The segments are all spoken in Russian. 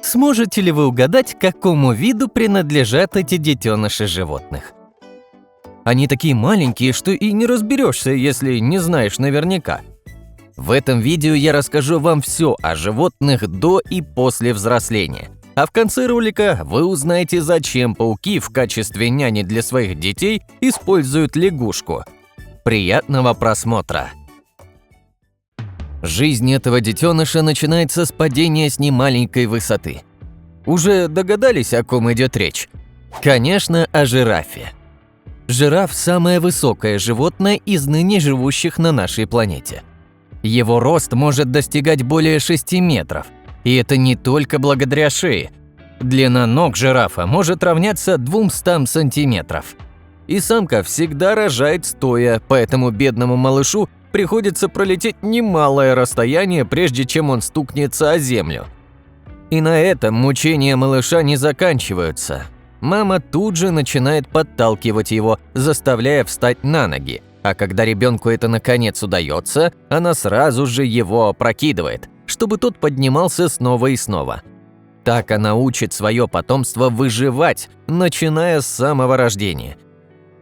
Сможете ли вы угадать, к какому виду принадлежат эти детеныши животных? Они такие маленькие, что и не разберешься, если не знаешь наверняка. В этом видео я расскажу вам все о животных до и после взросления. А в конце ролика вы узнаете, зачем пауки в качестве няни для своих детей используют лягушку. Приятного просмотра! Жизнь этого детеныша начинается с падения с немаленькой высоты. Уже догадались, о ком идет речь? Конечно, о жирафе. Жираф – самое высокое животное из ныне живущих на нашей планете. Его рост может достигать более 6 метров. И это не только благодаря шее. Длина ног жирафа может равняться 200 сантиметров. И самка всегда рожает стоя, поэтому бедному малышу приходится пролететь немалое расстояние, прежде чем он стукнется о землю. И на этом мучения малыша не заканчиваются. Мама тут же начинает подталкивать его, заставляя встать на ноги. А когда ребенку это наконец удается, она сразу же его опрокидывает, чтобы тот поднимался снова и снова. Так она учит свое потомство выживать, начиная с самого рождения.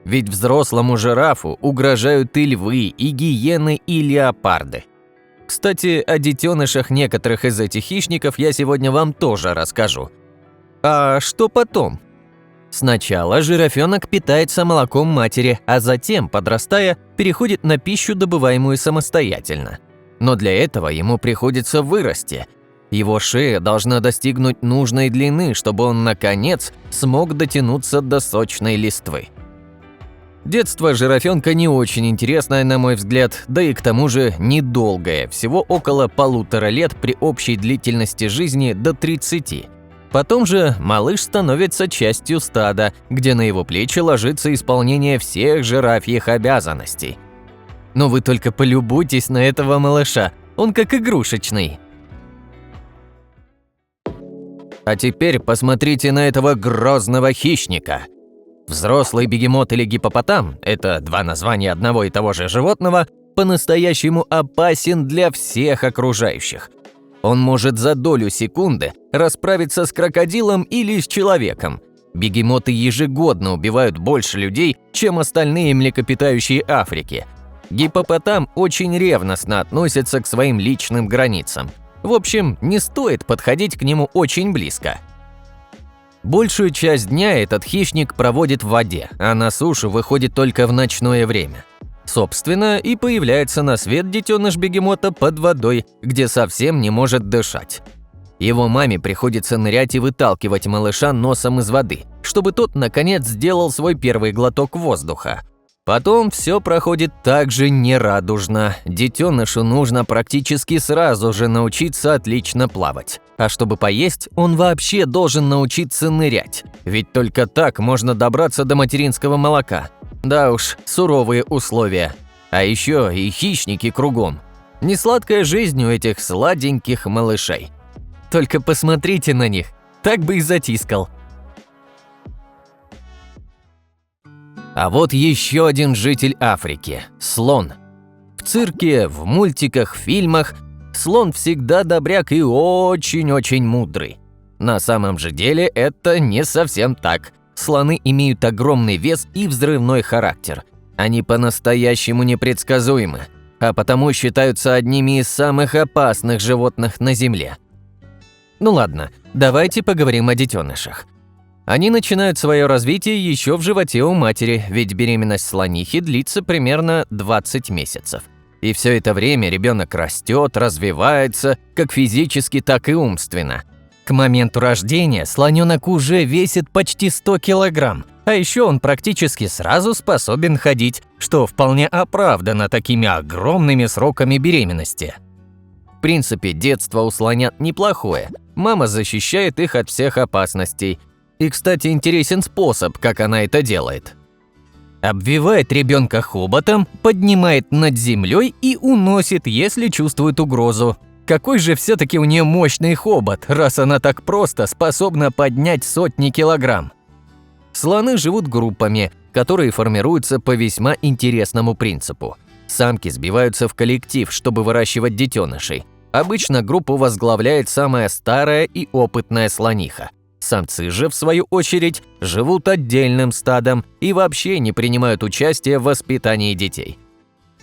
Ведь взрослому жирафу угрожают и львы, и гиены, и леопарды. Кстати, о детенышах некоторых из этих хищников я сегодня вам тоже расскажу. А что потом? Сначала жирафенок питается молоком матери, а затем, подрастая, переходит на пищу, добываемую самостоятельно. Но для этого ему приходится вырасти. Его шея должна достигнуть нужной длины, чтобы он, наконец, смог дотянуться до сочной листвы. Детство жирафенка не очень интересное, на мой взгляд, да и к тому же недолгое, всего около 1,5 лет при общей длительности жизни до 30. Потом же малыш становится частью стада, где на его плечи ложится исполнение всех жирафьих обязанностей. Но вы только полюбуйтесь на этого малыша, он как игрушечный. А теперь посмотрите на этого грозного хищника. Взрослый бегемот или гиппопотам – это два названия одного и того же животного, по-настоящему опасен для всех окружающих. Он может за долю секунды расправиться с крокодилом или с человеком. Бегемоты ежегодно убивают больше людей, чем остальные млекопитающие Африки. Гиппопотам очень ревностно относится к своим личным границам. В общем, не стоит подходить к нему очень близко. Большую часть дня этот хищник проводит в воде, а на сушу выходит только в ночное время. Собственно, и появляется на свет детеныш бегемота под водой, где совсем не может дышать. Его маме приходится нырять и выталкивать малыша носом из воды, чтобы тот, наконец, сделал свой первый глоток воздуха. Потом все проходит так же нерадужно. Детенышу нужно практически сразу же научиться отлично плавать. А чтобы поесть, он вообще должен научиться нырять. Ведь только так можно добраться до материнского молока. Да уж, суровые условия. А еще и хищники кругом. Несладкая жизнь у этих сладеньких малышей. Только посмотрите на них, так бы и затискал. А вот еще один житель Африки – слон. В цирке, в мультиках, в фильмах слон всегда добряк и очень-очень мудрый. На самом же деле это не совсем так. Слоны имеют огромный вес и взрывной характер. Они по-настоящему непредсказуемы, а потому считаются одними из самых опасных животных на Земле. Ну ладно, давайте поговорим о детенышах. Они начинают свое развитие еще в животе у матери, ведь беременность слонихи длится примерно 20 месяцев. И все это время ребенок растет, развивается, как физически, так и умственно. К моменту рождения слоненок уже весит почти 100 килограмм, а еще он практически сразу способен ходить, что вполне оправдано такими огромными сроками беременности. В принципе, детство у слонят неплохое, мама защищает их от всех опасностей. И, кстати, интересен способ, как она это делает. Обвивает ребенка хоботом, поднимает над землей и уносит, если чувствует угрозу. Какой же все-таки у нее мощный хобот, раз она так просто способна поднять сотни килограмм. Слоны живут группами, которые формируются по весьма интересному принципу. Самки сбиваются в коллектив, чтобы выращивать детенышей, Обычно группу возглавляет самая старая и опытная слониха. Самцы же, в свою очередь, живут отдельным стадом и вообще не принимают участия в воспитании детей.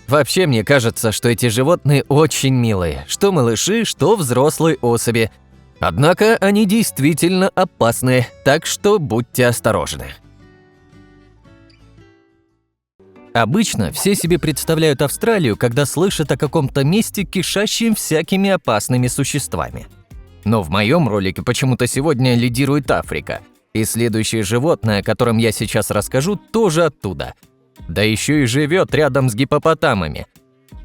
Вообще, мне кажется, что эти животные очень милые, что малыши, что взрослые особи. Однако они действительно опасны, так что будьте осторожны. Обычно все себе представляют Австралию, когда слышат о каком-то месте, кишащем всякими опасными существами. Но в моем ролике почему-то сегодня лидирует Африка. И следующее животное, о котором я сейчас расскажу, тоже оттуда. Да еще и живет рядом с гиппопотамами.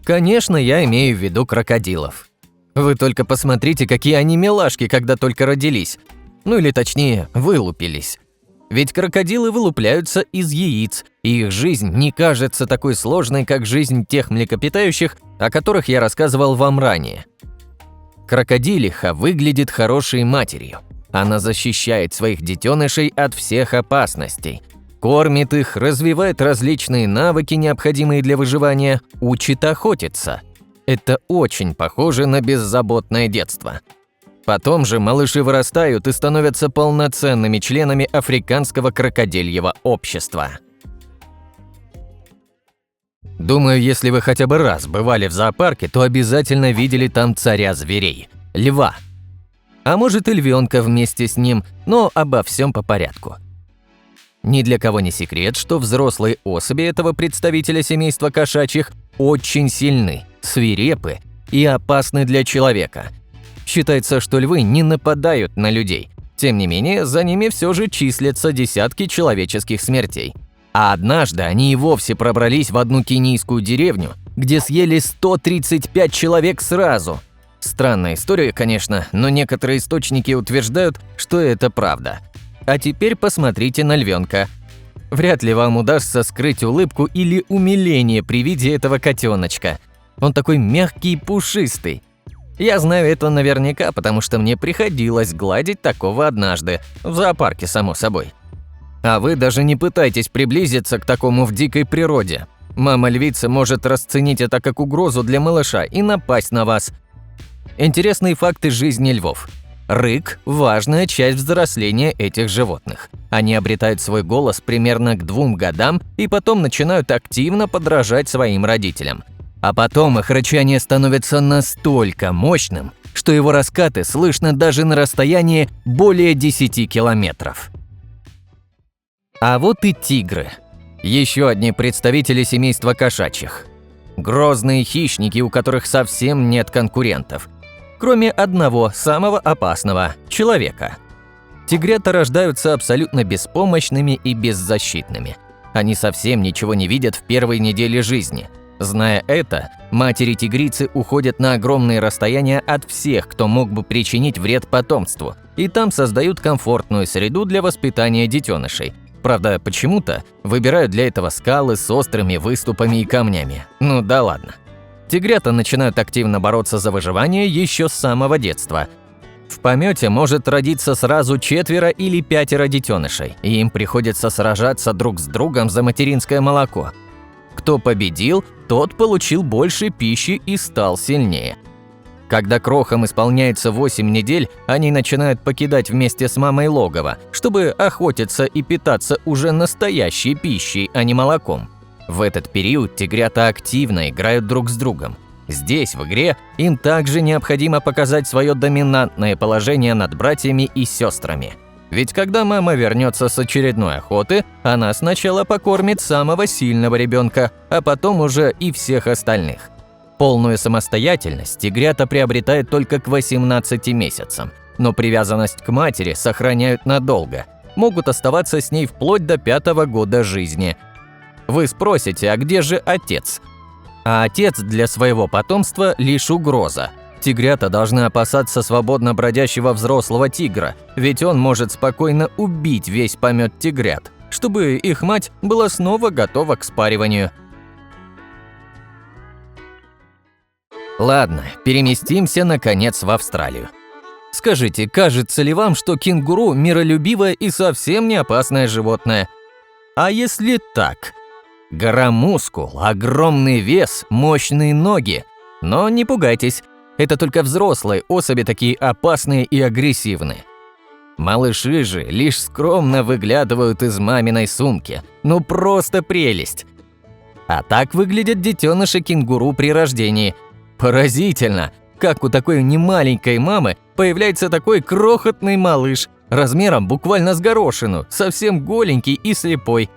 Конечно, я имею в виду крокодилов. Вы только посмотрите, какие они милашки, когда только родились. Ну или точнее, вылупились. Ведь крокодилы вылупляются из яиц, и их жизнь не кажется такой сложной, как жизнь тех млекопитающих, о которых я рассказывал вам ранее. Крокодилиха выглядит хорошей матерью. Она защищает своих детенышей от всех опасностей, кормит их, развивает различные навыки, необходимые для выживания, учит охотиться. Это очень похоже на беззаботное детство. Потом же малыши вырастают и становятся полноценными членами африканского крокодильего общества. Думаю, если вы хотя бы раз бывали в зоопарке, то обязательно видели там царя зверей – льва. А может и львенка вместе с ним, но обо всем по порядку. Ни для кого не секрет, что взрослые особи этого представителя семейства кошачьих очень сильны, свирепы и опасны для человека. Считается, что львы не нападают на людей. Тем не менее, за ними все же числятся десятки человеческих смертей. А однажды они и вовсе пробрались в одну кенийскую деревню, где съели 135 человек сразу. Странная история, конечно, но некоторые источники утверждают, что это правда. А теперь посмотрите на львенка. Вряд ли вам удастся скрыть улыбку или умиление при виде этого котеночка. Он такой мягкий и пушистый. Я знаю это наверняка, потому что мне приходилось гладить такого однажды, в зоопарке, само собой. А вы даже не пытайтесь приблизиться к такому в дикой природе. Мама-львица может расценить это как угрозу для малыша и напасть на вас. Интересные факты жизни львов. Рык – важная часть взросления этих животных. Они обретают свой голос примерно к 2 годам и потом начинают активно подражать своим родителям. А потом их рычание становится настолько мощным, что его раскаты слышно даже на расстоянии более 10 километров. А вот и тигры. Еще одни представители семейства кошачьих. Грозные хищники, у которых совсем нет конкурентов. Кроме одного, самого опасного – человека. Тигрята рождаются абсолютно беспомощными и беззащитными. Они совсем ничего не видят в первой неделе жизни. Зная это, матери-тигрицы уходят на огромные расстояния от всех, кто мог бы причинить вред потомству, и там создают комфортную среду для воспитания детенышей. Правда, почему-то выбирают для этого скалы с острыми выступами и камнями. Ну да ладно. Тигрята начинают активно бороться за выживание еще с самого детства. В помете может родиться сразу 4 или 5 детенышей, и им приходится сражаться друг с другом за материнское молоко. Кто победил, тот получил больше пищи и стал сильнее. Когда крохам исполняется 8 недель, они начинают покидать вместе с мамой логово, чтобы охотиться и питаться уже настоящей пищей, а не молоком. В этот период тигрята активно играют друг с другом. Здесь, в игре, им также необходимо показать свое доминантное положение над братьями и сестрами. Ведь когда мама вернется с очередной охоты, она сначала покормит самого сильного ребенка, а потом уже и всех остальных. Полную самостоятельность тигрята приобретают только к 18 месяцам, но привязанность к матери сохраняют надолго, могут оставаться с ней вплоть до 5-го года жизни. Вы спросите, а где же отец? А отец для своего потомства лишь угроза. Тигрята должны опасаться свободно бродящего взрослого тигра, ведь он может спокойно убить весь помет тигрят, чтобы их мать была снова готова к спариванию. Ладно, переместимся наконец в Австралию. Скажите, кажется ли вам, что кенгуру миролюбивое и совсем не опасное животное? А если так? Гора мускул, огромный вес, мощные ноги. Но не пугайтесь, Это только взрослые особи такие опасные и агрессивные. Малыши же лишь скромно выглядывают из маминой сумки. Ну просто прелесть. А так выглядят детеныши кенгуру при рождении. Поразительно, как у такой немаленькой мамы появляется такой крохотный малыш, размером буквально с горошину, совсем голенький и слепой.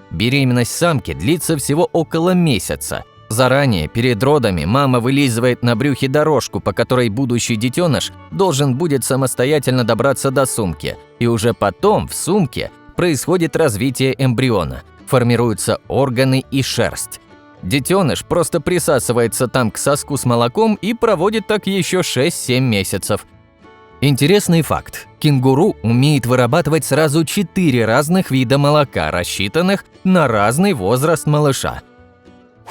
Беременность самки длится всего около месяца. Заранее, перед родами, мама вылизывает на брюхе дорожку, по которой будущий детеныш должен будет самостоятельно добраться до сумки. И уже потом в сумке происходит развитие эмбриона, формируются органы и шерсть. Детеныш просто присасывается там к соску с молоком и проводит так еще 6-7 месяцев. Интересный факт. Кенгуру умеет вырабатывать сразу 4 разных вида молока, рассчитанных на разный возраст малыша.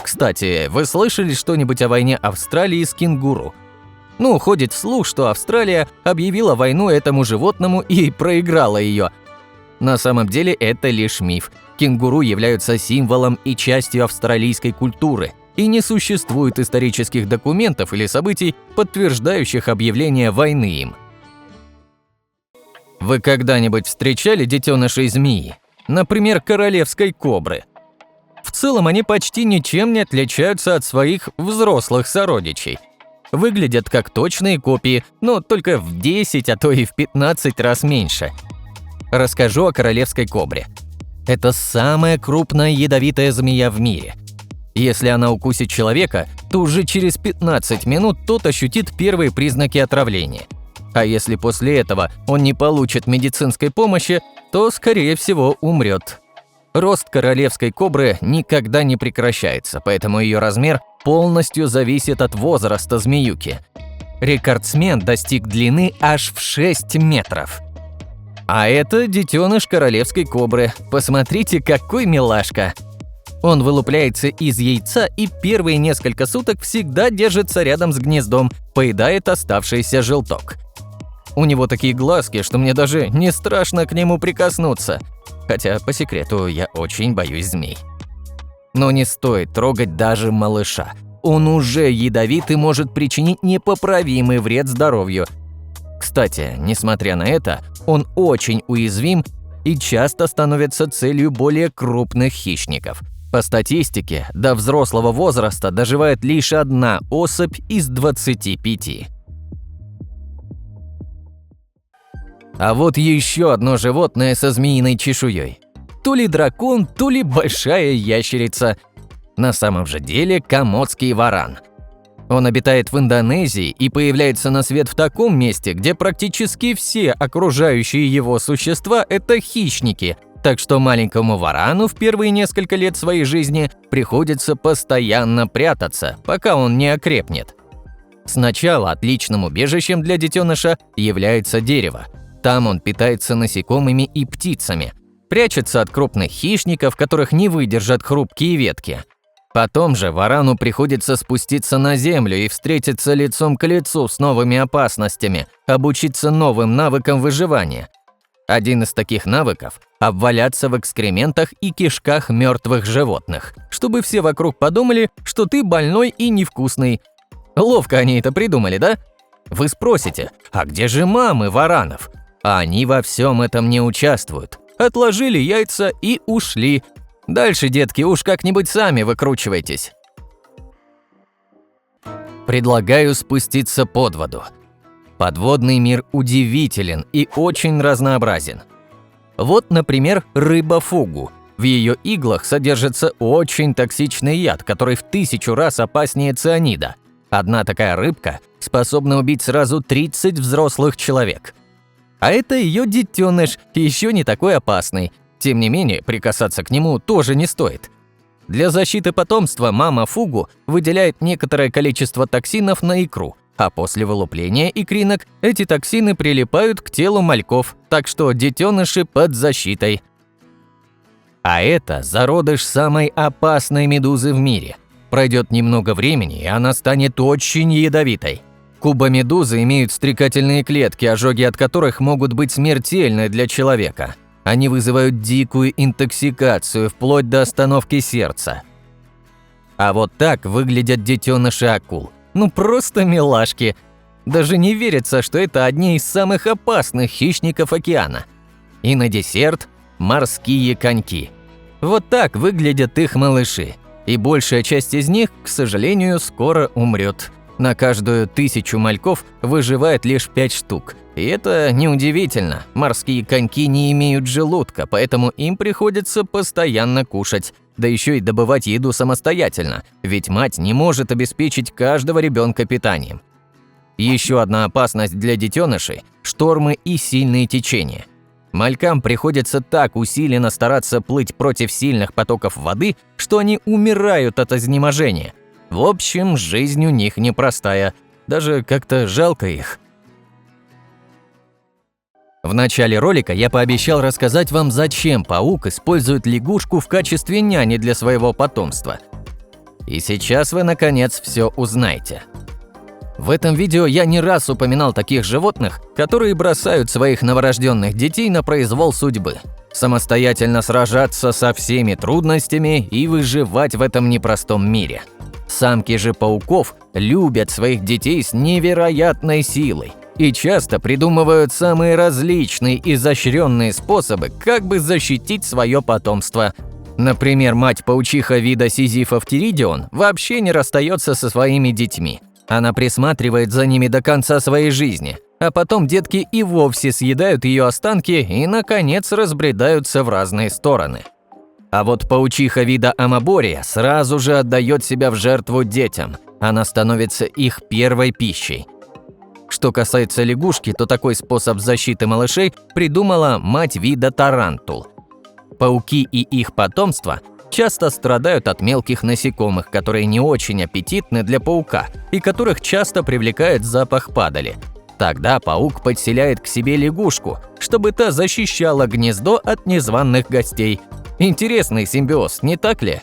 Кстати, вы слышали что-нибудь о войне Австралии с кенгуру? Ну, ходит слух, что Австралия объявила войну этому животному и проиграла ее. На самом деле это лишь миф. Кенгуру являются символом и частью австралийской культуры, и не существует исторических документов или событий, подтверждающих объявление войны им. Вы когда-нибудь встречали детенышей змеи? Например, королевской кобры? В целом они почти ничем не отличаются от своих взрослых сородичей. Выглядят как точные копии, но только в 10, а то и в 15 раз меньше. Расскажу о королевской кобре. Это самая крупная ядовитая змея в мире. Если она укусит человека, то уже через 15 минут тот ощутит первые признаки отравления. А если после этого он не получит медицинской помощи, то, скорее всего, умрет. Рост королевской кобры никогда не прекращается, поэтому ее размер полностью зависит от возраста змеюки. Рекордсмен достиг длины аж в 6 метров. А это детеныш королевской кобры. Посмотрите, какой милашка. Он вылупляется из яйца и первые несколько суток всегда держится рядом с гнездом, поедает оставшийся желток. У него такие глазки, что мне даже не страшно к нему прикоснуться. Хотя, по секрету, я очень боюсь змей. Но не стоит трогать даже малыша. Он уже ядовит и может причинить непоправимый вред здоровью. Кстати, несмотря на это, он очень уязвим и часто становится целью более крупных хищников. По статистике, до взрослого возраста доживает лишь одна особь из 25. А вот еще одно животное со змеиной чешуей. То ли дракон, то ли большая ящерица. На самом же деле комодский варан. Он обитает в Индонезии и появляется на свет в таком месте, где практически все окружающие его существа – это хищники, так что маленькому варану в первые несколько лет своей жизни приходится постоянно прятаться, пока он не окрепнет. Сначала отличным убежищем для детеныша является дерево. Там он питается насекомыми и птицами, прячется от крупных хищников, которых не выдержат хрупкие ветки. Потом же варану приходится спуститься на землю и встретиться лицом к лицу с новыми опасностями, обучиться новым навыкам выживания. Один из таких навыков – обваляться в экскрементах и кишках мертвых животных, чтобы все вокруг подумали, что ты больной и невкусный. Ловко они это придумали, да? Вы спросите, а где же мамы варанов? А они во всем этом не участвуют. Отложили яйца и ушли. Дальше, детки, уж как-нибудь сами выкручивайтесь. Предлагаю спуститься под воду. Подводный мир удивителен и очень разнообразен. Вот, например, рыба фугу. В ее иглах содержится очень токсичный яд, который в 1000 раз опаснее цианида. Одна такая рыбка способна убить сразу 30 взрослых человек. А это ее детеныш, еще не такой опасный. Тем не менее, прикасаться к нему тоже не стоит. Для защиты потомства мама фугу выделяет некоторое количество токсинов на икру, а после вылупления икринок эти токсины прилипают к телу мальков, так что детеныши под защитой. А это зародыш самой опасной медузы в мире. Пройдет немного времени, и она станет очень ядовитой. Кубомедузы имеют стрекательные клетки, ожоги от которых могут быть смертельны для человека. Они вызывают дикую интоксикацию, вплоть до остановки сердца. А вот так выглядят детеныши акул. Ну просто милашки. Даже не верится, что это одни из самых опасных хищников океана. И на десерт – морские коньки. Вот так выглядят их малыши. И большая часть из них, к сожалению, скоро умрет. На каждую 1000 мальков выживает лишь 5 штук. И это неудивительно. Морские коньки не имеют желудка, поэтому им приходится постоянно кушать. Да еще и добывать еду самостоятельно, ведь мать не может обеспечить каждого ребенка питанием. Еще одна опасность для детенышей – штормы и сильные течения. Малькам приходится так усиленно стараться плыть против сильных потоков воды, что они умирают от изнеможения. В общем, жизнь у них непростая, даже как-то жалко их. В начале ролика я пообещал рассказать вам, зачем паук использует лягушку в качестве няни для своего потомства. И сейчас вы наконец все узнаете. В этом видео я не раз упоминал таких животных, которые бросают своих новорожденных детей на произвол судьбы. Самостоятельно сражаться со всеми трудностями и выживать в этом непростом мире. Самки же пауков любят своих детей с невероятной силой и часто придумывают самые различные изощренные способы, как бы защитить свое потомство. Например, мать-паучиха вида Сизифовтеридион вообще не расстается со своими детьми. Она присматривает за ними до конца своей жизни, а потом детки и вовсе съедают ее останки и, наконец, разбредаются в разные стороны. А вот паучиха вида Амобория сразу же отдает себя в жертву детям. Она становится их первой пищей. Что касается лягушки, то такой способ защиты малышей придумала мать вида Тарантул. Пауки и их потомство часто страдают от мелких насекомых, которые не очень аппетитны для паука и которых часто привлекает запах падали. Тогда паук подселяет к себе лягушку, чтобы та защищала гнездо от незваных гостей. Интересный симбиоз, не так ли?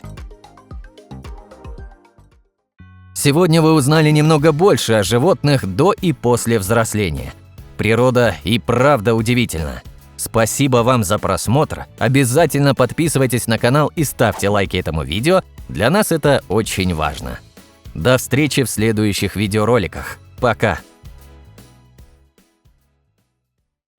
Сегодня вы узнали немного больше о животных до и после взросления. Природа и правда удивительна. Спасибо вам за просмотр. Обязательно подписывайтесь на канал и ставьте лайки этому видео. Для нас это очень важно. До встречи в следующих видеороликах. Пока!